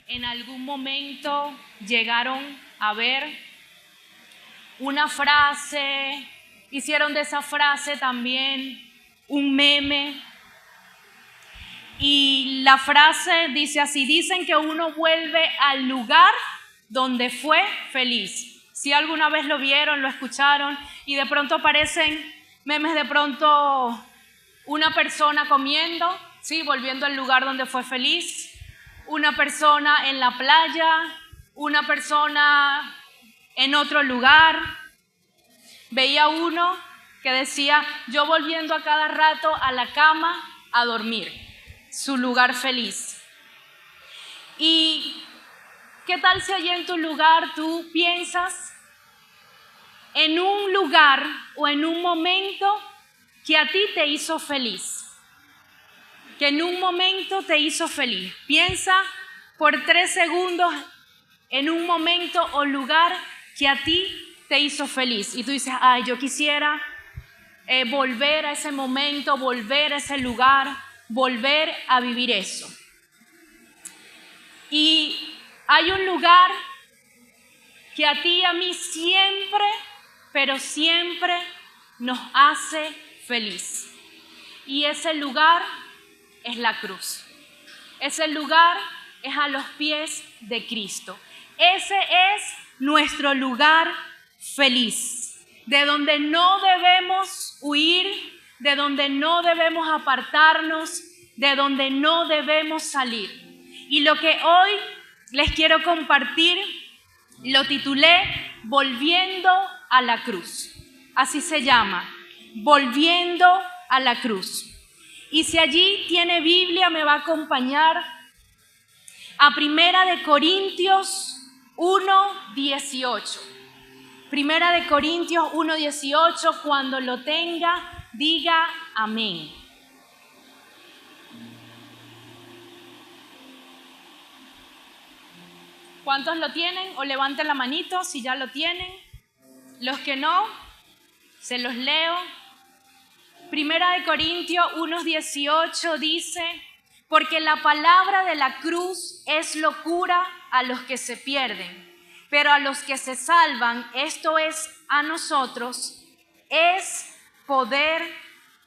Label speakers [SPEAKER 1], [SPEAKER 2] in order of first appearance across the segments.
[SPEAKER 1] en algún momento llegaron a ver una frase, hicieron de esa frase también un meme? Y la frase dice así: dicen que uno vuelve al lugar donde fue feliz. Si alguna vez lo vieron, lo escucharon, y de pronto aparecen memes, de pronto una persona comiendo, ¿sí?, volviendo al lugar donde fue feliz, una persona en la playa, una persona en otro lugar. Veía uno que decía: yo volviendo a cada rato a la cama a dormir, su lugar feliz. ¿Y qué tal si allí en tu lugar tú piensas en un lugar o en un momento que a ti te hizo feliz? Que en un momento te hizo feliz. Piensa por 3 segundos en un momento o lugar que a ti te hizo feliz. Y tú dices: ay, yo quisiera volver a ese momento, volver a ese lugar, volver a vivir eso. Y hay un lugar que a ti y a mí siempre, pero siempre nos hace feliz. Y ese lugar es la cruz. Ese lugar es a los pies de Cristo. Ese es nuestro lugar feliz, de donde no debemos huir, de donde no debemos apartarnos, de donde no debemos salir. Y lo que hoy les quiero compartir lo titulé Volviendo a la cruz. Así se llama, Volviendo a la cruz. Y si allí tiene Biblia, me va a acompañar a 1 Corintios 1:18. 1 Corintios 1:18, cuando lo tenga, diga amén. ¿Cuántos lo tienen? O levanten la manito si ya lo tienen. Los que no, se los leo. 1 Corintios 1:18 dice: porque la palabra de la cruz es locura a los que se pierden, pero a los que se salvan, esto es, a nosotros, es poder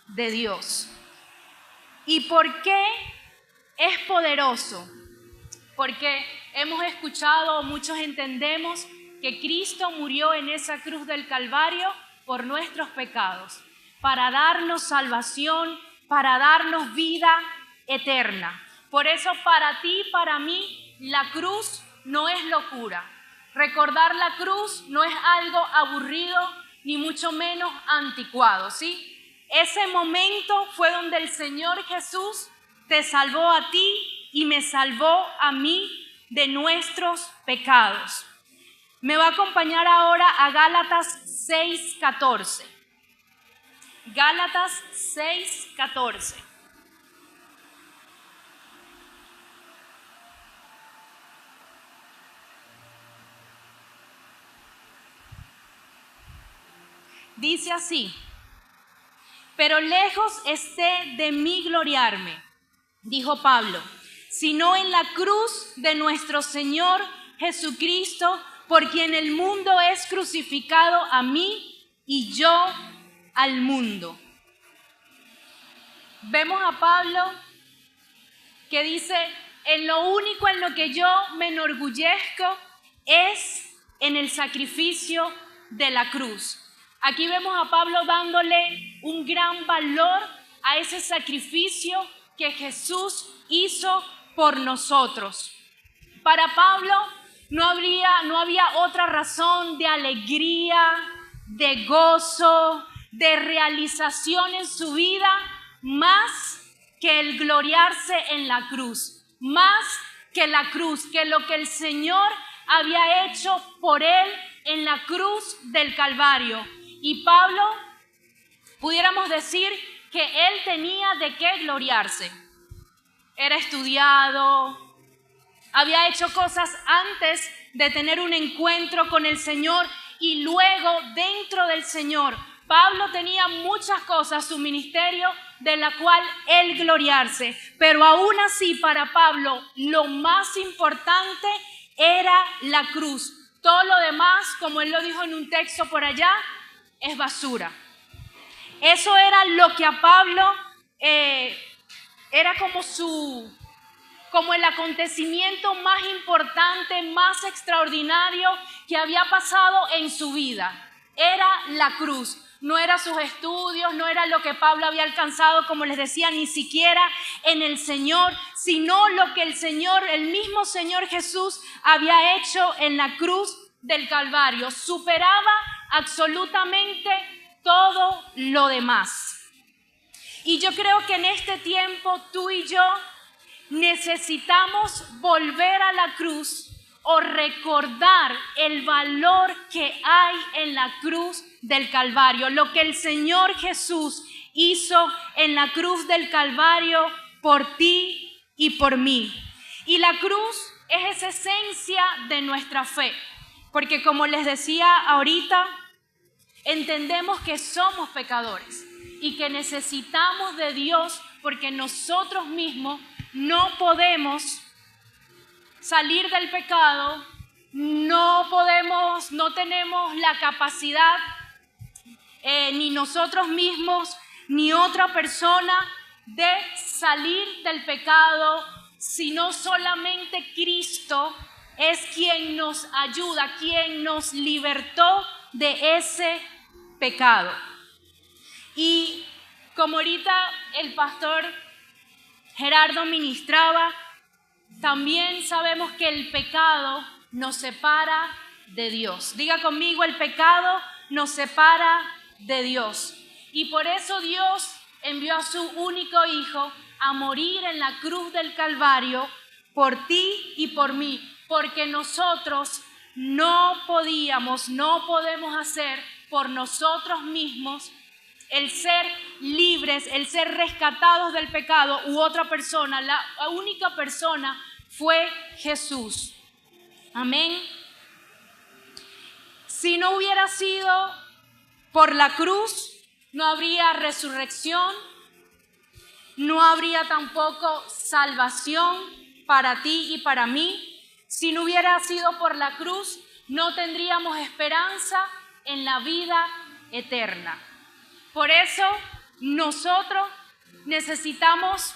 [SPEAKER 1] de Dios. ¿Y por qué es poderoso? Porque hemos escuchado, muchos entendemos que Cristo murió en esa cruz del Calvario por nuestros pecados, para darnos salvación, para darnos vida eterna. Por eso para ti, para mí, la cruz no es locura. Recordar la cruz no es algo aburrido, ni mucho menos anticuado, ¿sí? Ese momento fue donde el Señor Jesús te salvó a ti y me salvó a mí de nuestros pecados. Me va a acompañar ahora a Gálatas 6:14. Gálatas 6:14. Dice así: pero lejos esté de mí gloriarme, dijo Pablo, sino en la cruz de nuestro Señor Jesucristo, por quien el mundo es crucificado a mí y yo al mundo. Vemos a Pablo que dice: en lo único en lo que yo me enorgullezco es en el sacrificio de la cruz. Aquí vemos a Pablo dándole un gran valor a ese sacrificio que Jesús hizo por nosotros. Para Pablo no había otra razón de alegría, de gozo, de realización en su vida, más que el gloriarse en la cruz, más que la cruz, que lo que el Señor había hecho por él en la cruz del Calvario. Y Pablo, pudiéramos decir que él tenía de qué gloriarse. Era estudiado, había hecho cosas antes de tener un encuentro con el Señor, y luego dentro del Señor Pablo tenía muchas cosas, su ministerio, de la cual él gloriarse, pero aún así para Pablo lo más importante era la cruz. Todo lo demás, como él lo dijo en un texto por allá, es basura. Eso era lo que a Pablo era como el acontecimiento más importante, más extraordinario que había pasado en su vida. Era la cruz. No era sus estudios, no era lo que Pablo había alcanzado, como les decía, ni siquiera en el Señor, sino lo que el mismo Señor Jesús había hecho en la cruz del Calvario. Superaba absolutamente todo lo demás. Y yo creo que en este tiempo tú y yo necesitamos volver a la cruz o recordar el valor que hay en la cruz del Calvario, lo que el Señor Jesús hizo en la cruz del Calvario por ti y por mí. Y la cruz es esa esencia de nuestra fe, porque como les decía ahorita, entendemos que somos pecadores y que necesitamos de Dios porque nosotros mismos no podemos salir del pecado, no tenemos la capacidad, ni nosotros mismos, ni otra persona, de salir del pecado, sino solamente Cristo es quien nos ayuda, quien nos libertó de ese pecado. Y como ahorita el pastor Gerardo ministraba, también sabemos que el pecado nos separa de Dios. Diga conmigo, el pecado nos separa de Dios. Y por eso Dios envió a su único Hijo a morir en la cruz del Calvario por ti y por mí, porque nosotros no podemos hacer por nosotros mismos el ser libres, el ser rescatados del pecado u otra persona. La única persona fue Jesús. Amén. Si no hubiera sido por la cruz, no habría resurrección, no habría tampoco salvación para ti y para mí. Si no hubiera sido por la cruz, no tendríamos esperanza en la vida eterna. Por eso nosotros necesitamos,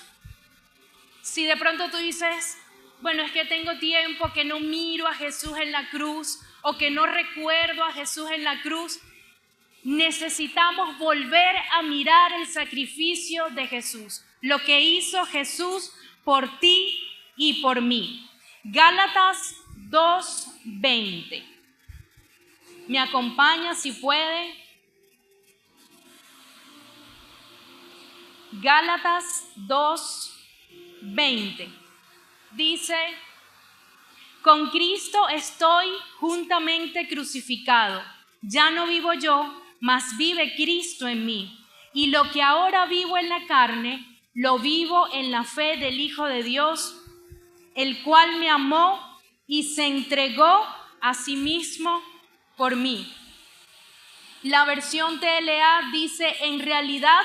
[SPEAKER 1] si de pronto tú dices, bueno, es que tengo tiempo que no miro a Jesús en la cruz o que no recuerdo a Jesús en la cruz, necesitamos volver a mirar el sacrificio de Jesús, lo que hizo Jesús por ti y por mí. Gálatas 2:20. ¿Me acompaña si puede? Gálatas 2:20 dice: con Cristo estoy juntamente crucificado, ya no vivo yo, mas vive Cristo en mí, y lo que ahora vivo en la carne, lo vivo en la fe del Hijo de Dios, el cual me amó y se entregó a sí mismo por mí. La versión TLA dice: en realidad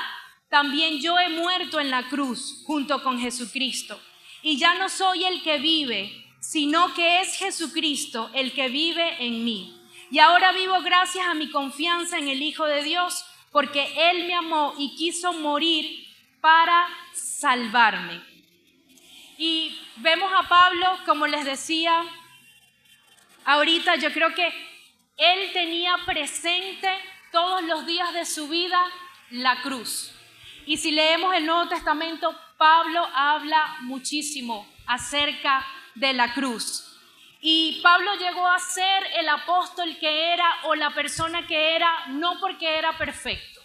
[SPEAKER 1] también yo he muerto en la cruz junto con Jesucristo, y ya no soy el que vive, sino que es Jesucristo el que vive en mí. Y ahora vivo gracias a mi confianza en el Hijo de Dios, porque Él me amó y quiso morir para salvarme. Y vemos a Pablo, como les decía ahorita, yo creo que él tenía presente todos los días de su vida la cruz. Y si leemos el Nuevo Testamento, Pablo habla muchísimo acerca de la cruz. Y Pablo llegó a ser el apóstol que era, o la persona que era, no porque era perfecto,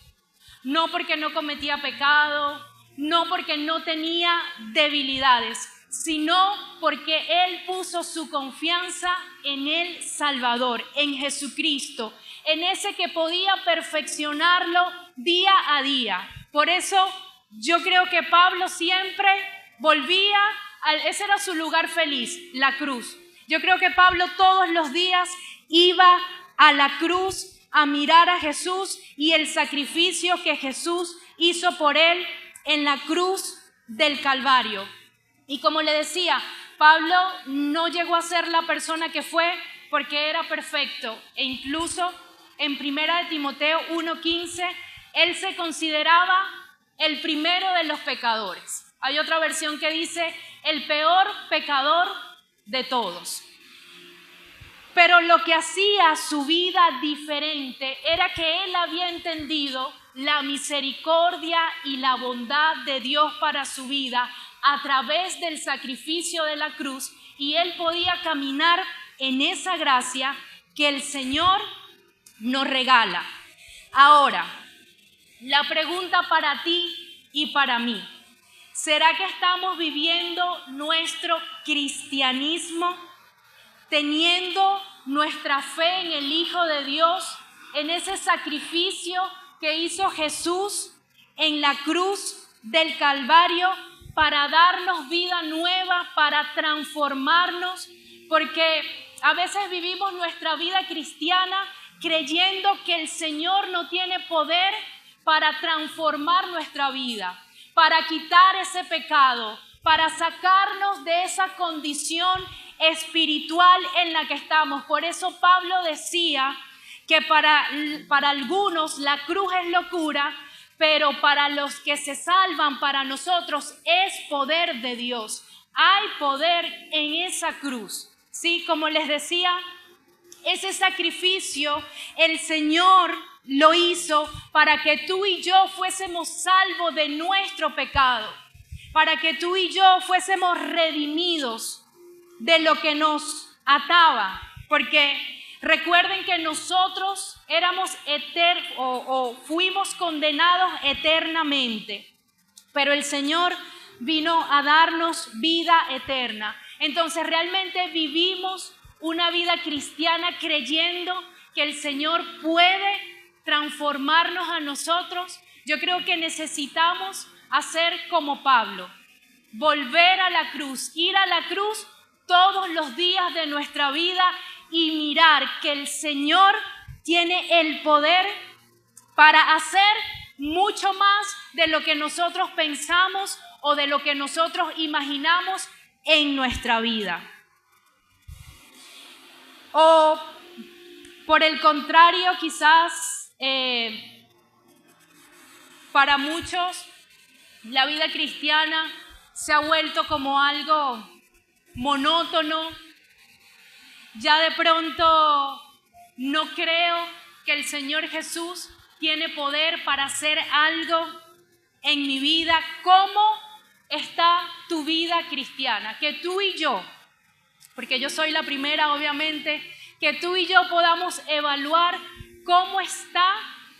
[SPEAKER 1] no porque no cometía pecado, no porque no tenía debilidades, sino porque él puso su confianza en el Salvador, en Jesucristo, en ese que podía perfeccionarlo día a día. Por eso yo creo que Pablo siempre volvía, ese era su lugar feliz, la cruz. Yo creo que Pablo todos los días iba a la cruz a mirar a Jesús y el sacrificio que Jesús hizo por él en la cruz del Calvario. Y como le decía, Pablo no llegó a ser la persona que fue porque era perfecto, e incluso en 1 Timoteo 1:15, él se consideraba el primero de los pecadores. Hay otra versión que dice el peor pecador de todos. Pero lo que hacía su vida diferente era que él había entendido la misericordia y la bondad de Dios para su vida a través del sacrificio de la cruz, y él podía caminar en esa gracia que el Señor nos regala. Ahora, la pregunta para ti y para mí: ¿será que estamos viviendo nuestro cristianismo teniendo nuestra fe en el Hijo de Dios, en ese sacrificio que hizo Jesús en la cruz del Calvario para darnos vida nueva, para transformarnos? Porque a veces vivimos nuestra vida cristiana creyendo que el Señor no tiene poder para transformar nuestra vida, para quitar ese pecado, para sacarnos de esa condición espiritual en la que estamos. Por eso Pablo decía que para algunos la cruz es locura, pero para los que se salvan, para nosotros es poder de Dios. Hay poder en esa cruz. Sí, como les decía, ese sacrificio el Señor lo hizo para que tú y yo fuésemos salvos de nuestro pecado, para que tú y yo fuésemos redimidos de lo que nos ataba. Porque recuerden que nosotros éramos fuimos condenados eternamente, pero el Señor vino a darnos vida eterna. Entonces realmente vivimos una vida cristiana creyendo que el Señor puede transformarnos a nosotros. Yo creo que necesitamos hacer como Pablo, volver a la cruz, ir a la cruz todos los días de nuestra vida y mirar que el Señor tiene el poder para hacer mucho más de lo que nosotros pensamos o de lo que nosotros imaginamos en nuestra vida. O por el contrario, quizás para muchos la vida cristiana se ha vuelto como algo monótono. Ya de pronto no creo que el Señor Jesús tiene poder para hacer algo en mi vida. ¿Cómo está tu vida cristiana? Que tú y yo, porque yo soy la primera obviamente, que tú y yo podamos evaluar cómo está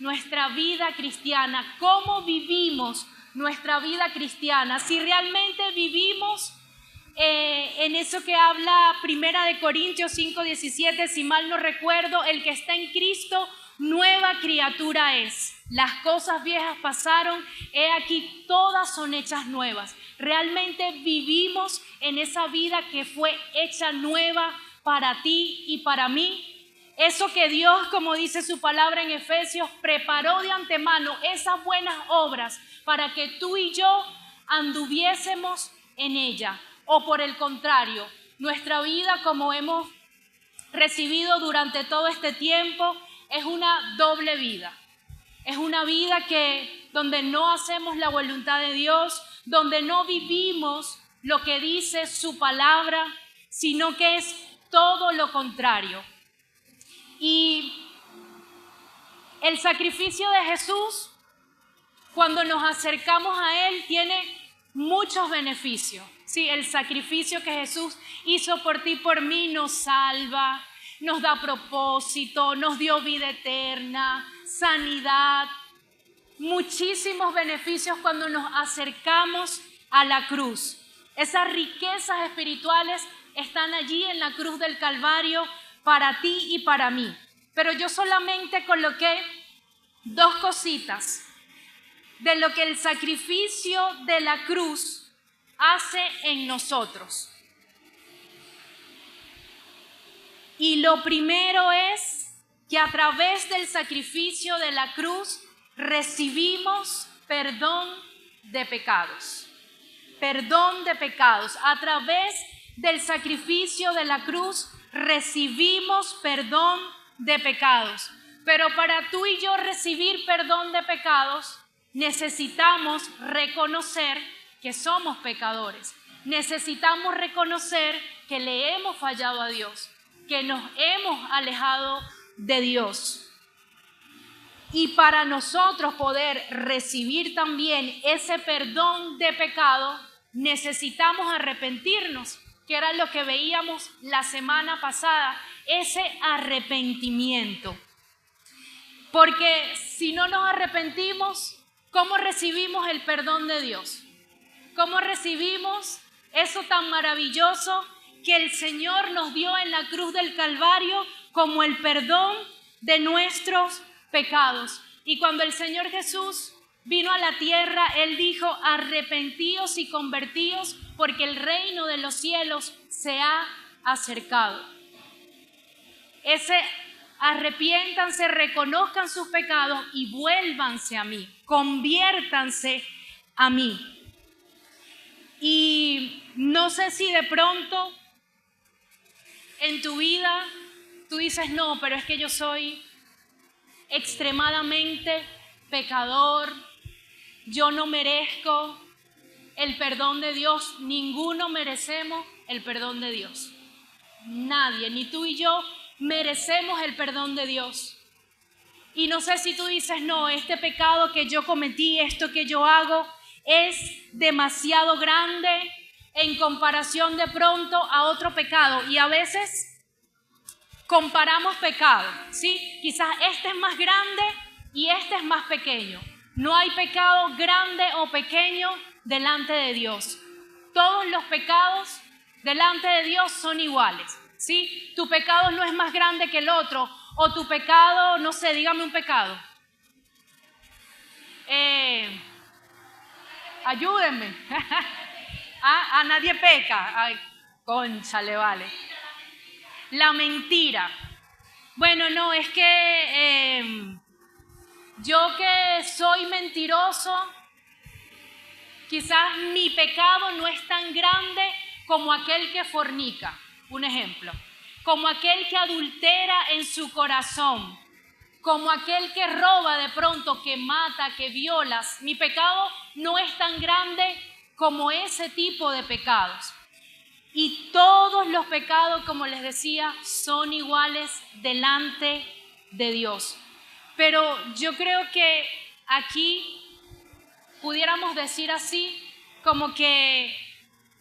[SPEAKER 1] nuestra vida cristiana, cómo vivimos nuestra vida cristiana, si realmente vivimos en eso que habla 1 Corintios 5:17, si mal no recuerdo, el que está en Cristo, nueva criatura es. Las cosas viejas pasaron, he aquí todas son hechas nuevas. Realmente vivimos en esa vida que fue hecha nueva para ti y para mí. Eso que Dios, como dice su palabra en Efesios, preparó de antemano, esas buenas obras para que tú y yo anduviésemos en ella. O por el contrario, nuestra vida, como hemos recibido durante todo este tiempo, es una doble vida. Es una vida donde no hacemos la voluntad de Dios, donde no vivimos lo que dice su palabra, sino que es todo lo contrario. Y el sacrificio de Jesús, cuando nos acercamos a Él, tiene muchos beneficios. Sí, el sacrificio que Jesús hizo por ti y por mí nos salva, nos da propósito, nos dio vida eterna, sanidad, muchísimos beneficios cuando nos acercamos a la cruz. Esas riquezas espirituales están allí en la cruz del Calvario para ti y para mí. Pero yo solamente coloqué dos cositas de lo que el sacrificio de la cruz hace en nosotros. Y lo primero es que a través del sacrificio de la cruz recibimos perdón de pecados. Perdón de pecados. A través del sacrificio de la cruz recibimos perdón de pecados. Pero para tú y yo recibir perdón de pecados, necesitamos reconocer que somos pecadores. Necesitamos reconocer que le hemos fallado a Dios, que nos hemos alejado de Dios. Y para nosotros poder recibir también ese perdón de pecado, necesitamos arrepentirnos, que era lo que veíamos la semana pasada, ese arrepentimiento. Porque si no nos arrepentimos, ¿cómo recibimos el perdón de Dios? ¿Cómo recibimos eso tan maravilloso que el Señor nos dio en la cruz del Calvario como el perdón de nuestros pecados? Y cuando el Señor Jesús vino a la tierra, Él dijo: arrepentíos y convertíos, porque el reino de los cielos se ha acercado. Ese arrepiéntanse, reconozcan sus pecados y vuélvanse a mí, conviértanse a mí. Y no sé si de pronto en tu vida tú dices: no, pero es que yo soy extremadamente pecador, yo no merezco el perdón de Dios. Ninguno merecemos el perdón de Dios. Nadie, ni tú y yo merecemos el perdón de Dios. Y no sé si tú dices: no, este pecado que yo cometí, esto que yo hago, es demasiado grande en comparación de pronto a otro pecado. Y a veces comparamos pecados, ¿sí? Quizás este es más grande y este es más pequeño. No hay pecado grande o pequeño delante de Dios. Todos los pecados delante de Dios son iguales, ¿sí? Tu pecado no es más grande que el otro, o tu pecado, no sé, dígame un pecado. Ayúdenme. Nadie peca. Ay, cónchale, vale. La mentira. Bueno, no, es que yo que soy mentiroso, quizás mi pecado no es tan grande como aquel que fornica, un ejemplo, como aquel que adultera en su corazón, como aquel que roba de pronto, que mata, que viola. Mi pecado no es tan grande como ese tipo de pecados. Y todos los pecados, como les decía, son iguales delante de Dios. Pero yo creo que aquí pudiéramos decir así, como que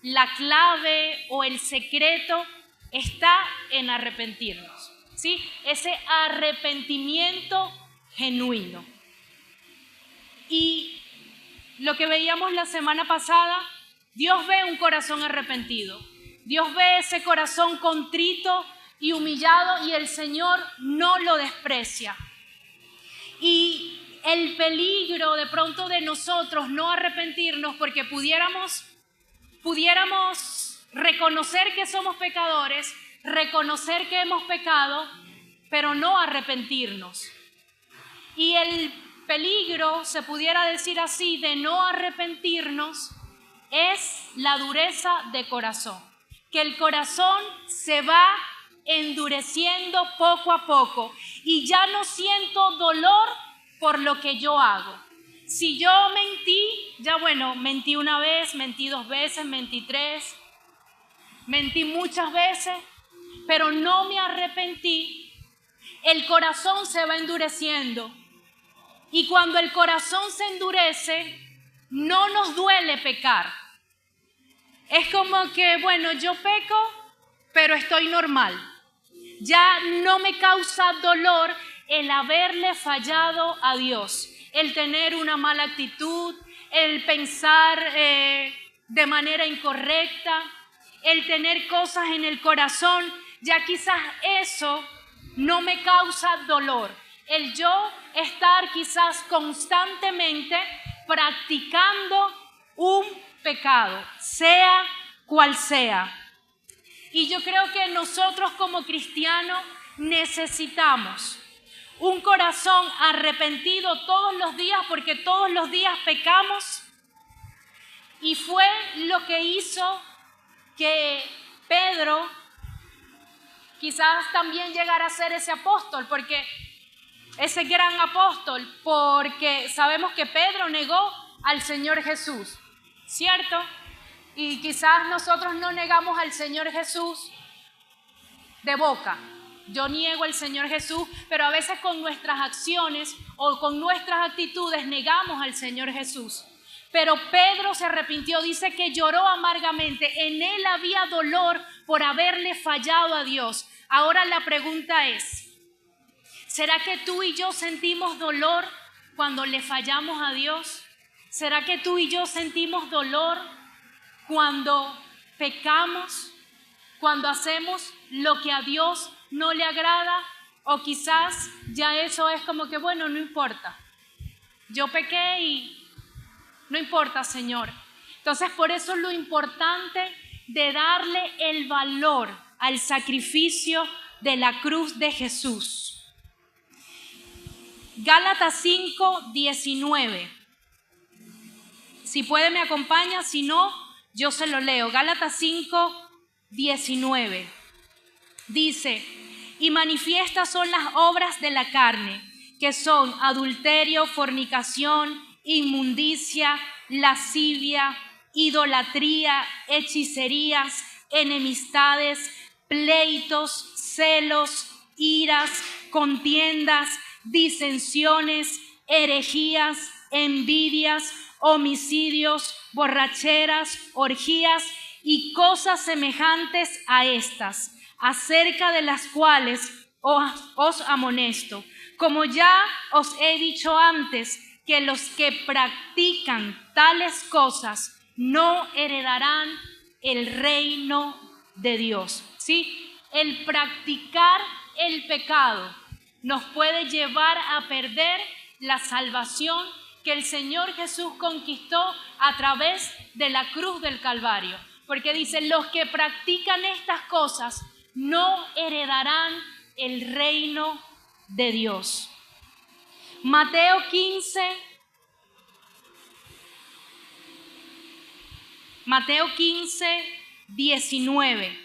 [SPEAKER 1] la clave o el secreto está en arrepentirnos, ¿sí? Ese arrepentimiento genuino. Y lo que veíamos la semana pasada, Dios ve un corazón arrepentido. Dios ve ese corazón contrito y humillado, y el Señor no lo desprecia. Y el peligro de pronto de nosotros no arrepentirnos, porque pudiéramos reconocer que somos pecadores, reconocer que hemos pecado, pero no arrepentirnos. Y el peligro, se pudiera decir así, de no arrepentirnos es la dureza de corazón. Que el corazón se va endureciendo poco a poco y ya no siento dolor por lo que yo hago. Si yo mentí, ya bueno, mentí una vez, mentí 2 veces, mentí 3, mentí muchas veces, pero no me arrepentí, el corazón se va endureciendo. Y cuando el corazón se endurece, no nos duele pecar. Es como que, bueno, yo peco, pero estoy normal. Ya no me causa dolor el haberle fallado a Dios, el tener una mala actitud, el pensar de manera incorrecta, el tener cosas en el corazón. Ya quizás eso no me causa dolor. El yo estar quizás constantemente practicando un pecado, sea cual sea. Y yo creo que nosotros como cristianos necesitamos un corazón arrepentido todos los días, porque todos los días pecamos. Y fue lo que hizo que Pedro quizás también llegara a ser ese apóstol, porque ese gran apóstol, porque sabemos que Pedro negó al Señor Jesús, ¿cierto? Y quizás nosotros no negamos al Señor Jesús de boca. Yo niego al Señor Jesús, pero a veces con nuestras acciones o con nuestras actitudes negamos al Señor Jesús. Pero Pedro se arrepintió, dice que lloró amargamente. En él había dolor por haberle fallado a Dios. Ahora la pregunta es, ¿será que tú y yo sentimos dolor cuando le fallamos a Dios? ¿Será que tú y yo sentimos dolor cuando pecamos? Cuando hacemos lo que a Dios no le agrada, o quizás ya eso es como que, bueno, no importa. Yo pequé y no importa, Señor. Entonces, por eso es lo importante de darle el valor al sacrificio de la cruz de Jesús. Gálatas 5:19. Si puede me acompaña, si no, yo se lo leo. Gálatas 5:19. Dice, y manifiestas son las obras de la carne, que son adulterio, fornicación, inmundicia, lascivia, idolatría, hechicerías, enemistades, pleitos, celos, iras, contiendas, disensiones, herejías, envidias, homicidios, borracheras, orgías y cosas semejantes a estas, acerca de las cuales os amonesto, como ya os he dicho antes, que los que practican tales cosas no heredarán el reino de Dios. ¿Sí? El practicar el pecado nos puede llevar a perder la salvación que el Señor Jesús conquistó a través de la cruz del Calvario. Porque dice, los que practican estas cosas no heredarán el reino de Dios. Mateo 15:19.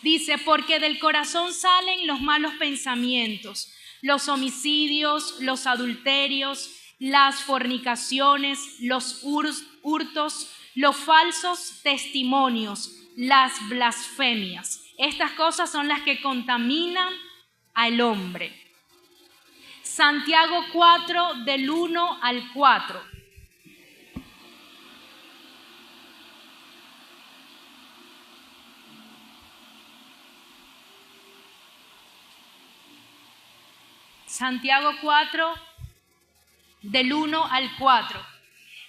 [SPEAKER 1] Dice, porque del corazón salen los malos pensamientos, los homicidios, los adulterios, las fornicaciones, los hurtos, los falsos testimonios, las blasfemias. Estas cosas son las que contaminan al hombre. Santiago 4, del 1 al 4. Santiago 4, del 1 al 4.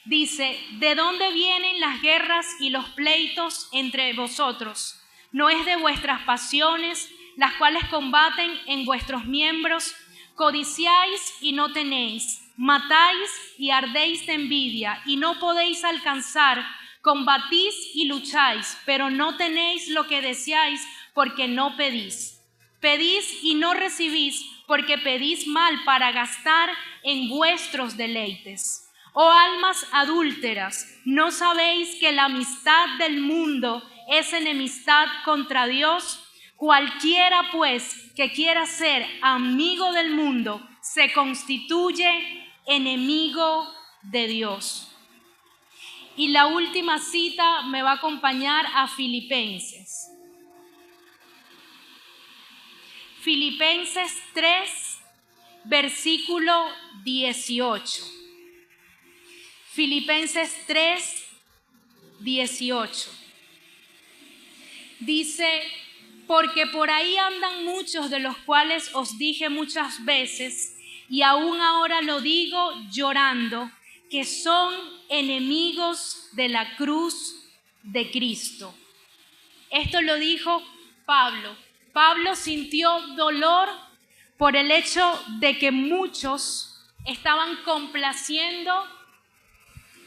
[SPEAKER 1] Dice, ¿de dónde vienen las guerras y los pleitos entre vosotros? ¿No es de vuestras pasiones, las cuales combaten en vuestros miembros? Codiciáis y no tenéis, matáis y ardéis de envidia y no podéis alcanzar, combatís y lucháis, pero no tenéis lo que deseáis porque no pedís. Pedís y no recibís porque pedís mal para gastar en vuestros deleites. Oh almas adúlteras, ¿no sabéis que la amistad del mundo es enemistad contra Dios? Cualquiera pues que quiera ser amigo del mundo se constituye enemigo de Dios. Y la última cita me va a acompañar a Filipenses. Filipenses 3, versículo 18. Filipenses 3, 18. Dice, porque por ahí andan muchos de los cuales os dije muchas veces, y aún ahora lo digo llorando, que son enemigos de la cruz de Cristo. Esto lo dijo Pablo. Pablo sintió dolor por el hecho de que muchos estaban complaciendo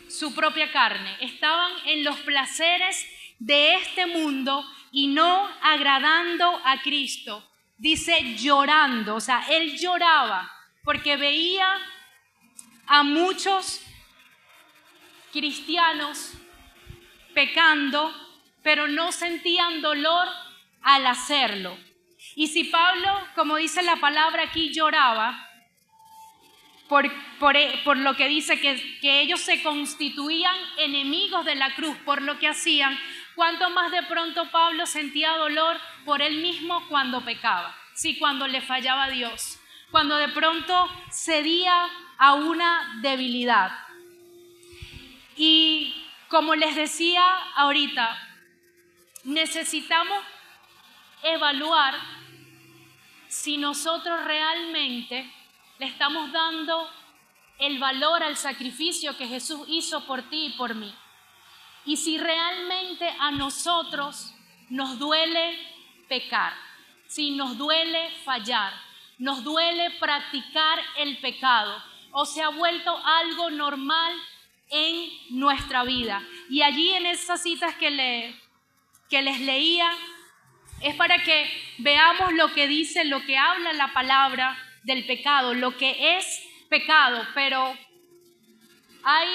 [SPEAKER 1] su propia carne, estaban en los placeres de este mundo y no agradando a Cristo. dice llorando, o sea, él lloraba porque veía a muchos cristianos pecando, pero no sentían dolor al hacerlo. Y si Pablo, como dice la palabra aquí, lloraba por lo que dice que ellos se constituían enemigos de la cruz por lo que hacían, ¿cuánto más de pronto Pablo sentía dolor por él mismo cuando pecaba? Sí, cuando le fallaba a Dios, cuando de pronto cedía a una debilidad. Y como les decía ahorita, necesitamos evaluar si nosotros realmente le estamos dando el valor al sacrificio que Jesús hizo por ti y por mí. Y si realmente a nosotros nos duele pecar, si nos duele fallar, nos duele practicar el pecado, o se ha vuelto algo normal en nuestra vida. Y allí en esas citas que les leía, es para que veamos lo que dice, lo que habla la palabra del pecado, lo que es pecado, pero hay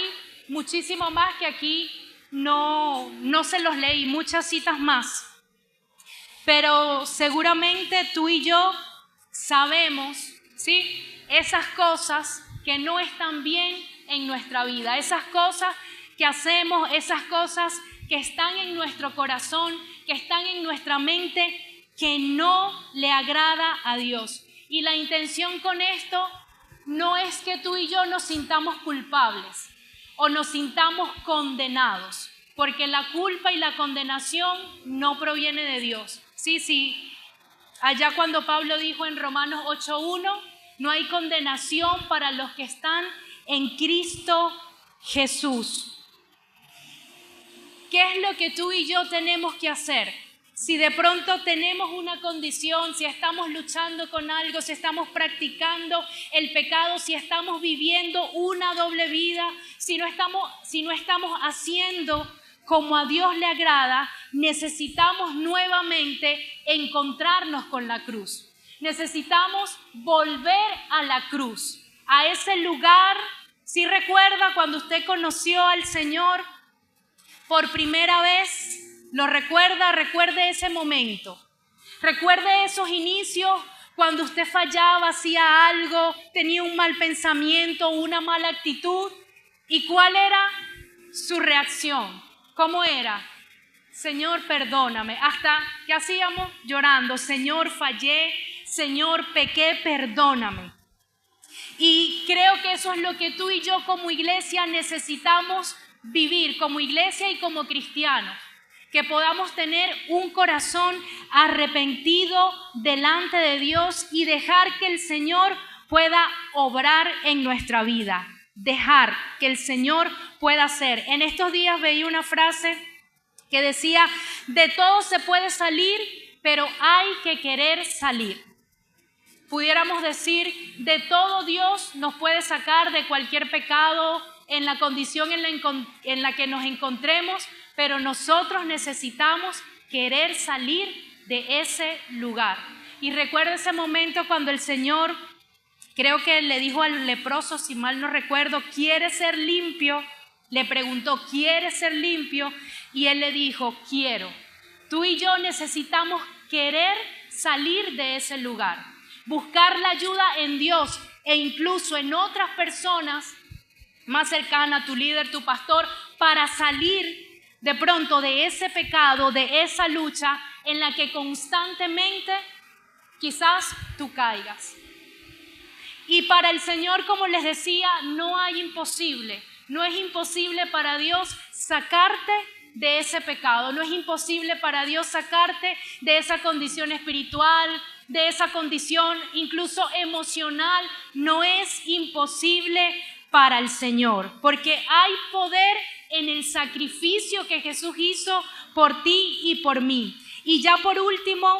[SPEAKER 1] muchísimo más que aquí no se los leí, muchas citas más. Pero seguramente tú y yo sabemos, ¿sí?, esas cosas que no están bien en nuestra vida, esas cosas que hacemos, esas cosas que están en nuestro corazón, que están en nuestra mente, que no le agrada a Dios. Y la intención con esto no es que tú y yo nos sintamos culpables o nos sintamos condenados, porque la culpa y la condenación no proviene de Dios. Sí, allá cuando Pablo dijo en Romanos 8:1, no hay condenación para los que están en Cristo Jesús. ¿Qué es lo que tú y yo tenemos que hacer? Si de pronto tenemos una condición, si estamos luchando con algo, si estamos practicando el pecado, si estamos viviendo una doble vida, si no estamos haciendo como a Dios le agrada, necesitamos nuevamente encontrarnos con la cruz. Necesitamos volver a la cruz, a ese lugar. ¿Sí recuerda cuando usted conoció al Señor por primera vez? ¿Lo recuerda? Recuerde ese momento. Recuerde esos inicios cuando usted fallaba, hacía algo, tenía un mal pensamiento, una mala actitud. ¿Y cuál era su reacción? ¿Cómo era? Señor, perdóname. ¿Hasta qué hacíamos? Llorando. Señor, fallé. Señor, pequé, perdóname. Y creo que eso es lo que tú y yo como iglesia necesitamos vivir, como iglesia y como cristianos. Que podamos tener un corazón arrepentido delante de Dios y dejar que el Señor pueda obrar en nuestra vida. Dejar que el Señor pueda hacer. En estos días veía una frase que decía, de todo se puede salir, pero hay que querer salir. Pudiéramos decir, de todo Dios nos puede sacar de cualquier pecado, en la condición en la que nos encontremos, pero nosotros necesitamos querer salir de ese lugar. Y recuerdo ese momento cuando el Señor, creo que le dijo al leproso, si mal no recuerdo, ¿quieres ser limpio? Le preguntó, ¿quieres ser limpio? Y él le dijo, quiero. Tú y yo necesitamos querer salir de ese lugar, buscar la ayuda en Dios e incluso en otras personas más cercanas, tu líder, tu pastor, para salir de pronto de ese pecado, de esa lucha en la que constantemente quizás tú caigas. Y para el Señor, como les decía, no hay imposible. No es imposible para Dios sacarte de ese pecado. No es imposible para Dios sacarte de esa condición espiritual, de esa condición incluso emocional. No es imposible para el Señor, porque hay poder en el sacrificio que Jesús hizo por ti y por mí. Y ya por último,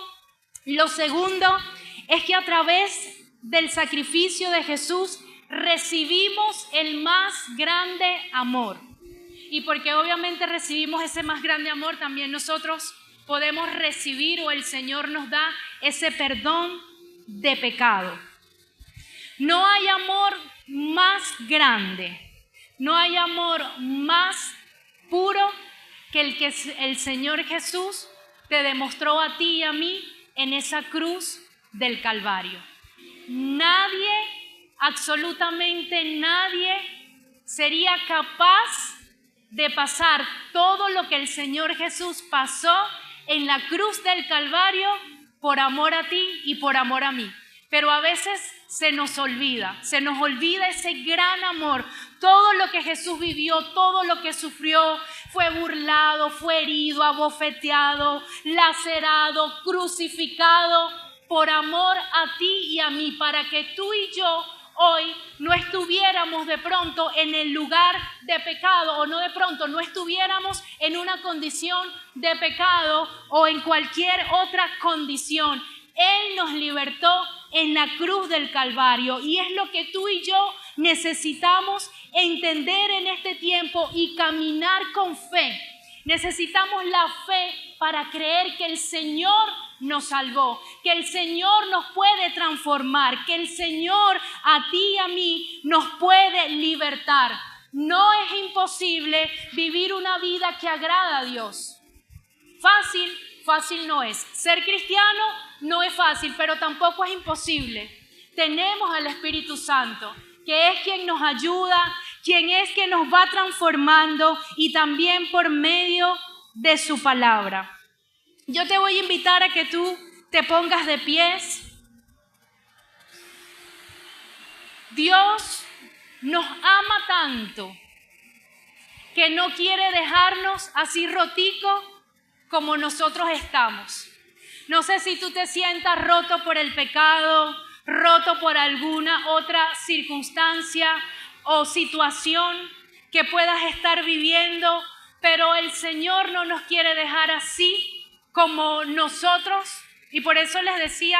[SPEAKER 1] lo segundo es que a través del sacrificio de Jesús recibimos el más grande amor. Y porque obviamente recibimos ese más grande amor, también nosotros podemos recibir o el Señor nos da ese perdón de pecado. No hay amor más grande, no hay amor más puro que el que el Señor Jesús te demostró a ti y a mí en esa cruz del Calvario. Nadie, absolutamente nadie, sería capaz de pasar todo lo que el Señor Jesús pasó en la cruz del Calvario por amor a ti y por amor a mí. Pero a veces se nos olvida ese gran amor. Todo lo que Jesús vivió, todo lo que sufrió, fue burlado, fue herido, abofeteado, lacerado, crucificado por amor a ti y a mí, para que tú y yo hoy no estuviéramos de pronto en el lugar de pecado, o no de pronto no estuviéramos en una condición de pecado o en cualquier otra condición. Él nos libertó en la cruz del Calvario, y es lo que tú y yo necesitamos entender en este tiempo y caminar con fe. Necesitamos la fe para creer que el Señor nos salvó, que el Señor nos puede transformar, que el Señor a ti y a mí nos puede libertar. No es imposible vivir una vida que agrada a Dios. Fácil no es. Ser cristiano no es fácil, pero tampoco es imposible. Tenemos al Espíritu Santo, que es quien nos ayuda, quien es quien nos va transformando, y también por medio de su palabra. Yo te voy a invitar a que tú te pongas de pies. Dios nos ama tanto que no quiere dejarnos así rotico como nosotros estamos. No sé si tú te sientas roto por el pecado, roto por alguna otra circunstancia o situación que puedas estar viviendo, pero el Señor no nos quiere dejar así como nosotros. Y por eso les decía,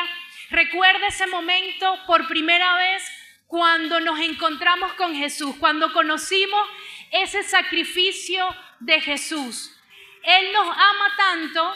[SPEAKER 1] recuerda ese momento por primera vez cuando nos encontramos con Jesús, cuando conocimos ese sacrificio de Jesús. Él nos ama tanto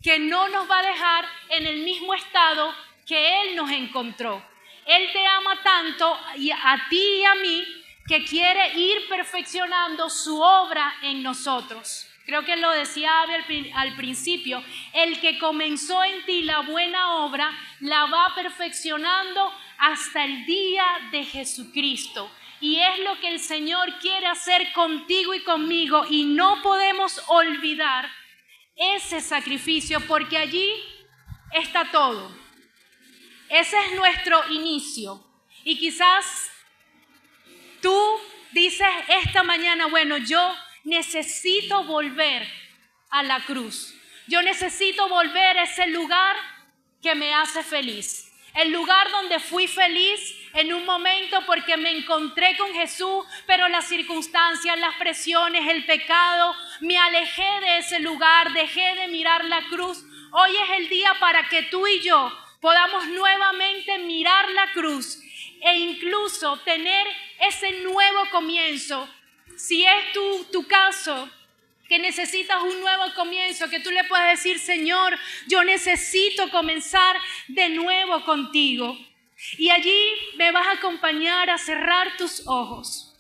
[SPEAKER 1] que no nos va a dejar en el mismo estado que Él nos encontró. Él te ama tanto, y a ti y a mí, que quiere ir perfeccionando su obra en nosotros. Creo que lo decía Abby al principio, el que comenzó en ti la buena obra, la va perfeccionando hasta el día de Jesucristo. Y es lo que el Señor quiere hacer contigo y conmigo, y no podemos olvidar ese sacrificio, porque allí está todo. Ese es nuestro inicio. Y quizás tú dices esta mañana, bueno, yo necesito volver a la cruz. Yo necesito volver a ese lugar que me hace feliz. El lugar donde fui feliz en un momento porque me encontré con Jesús, pero las circunstancias, las presiones, el pecado, me alejé de ese lugar, dejé de mirar la cruz. Hoy es el día para que tú y yo podamos nuevamente mirar la cruz e incluso tener ese nuevo comienzo. Si es tu caso, que necesitas un nuevo comienzo, que tú le puedas decir, Señor, yo necesito comenzar de nuevo contigo. Y allí me vas a acompañar a cerrar tus ojos.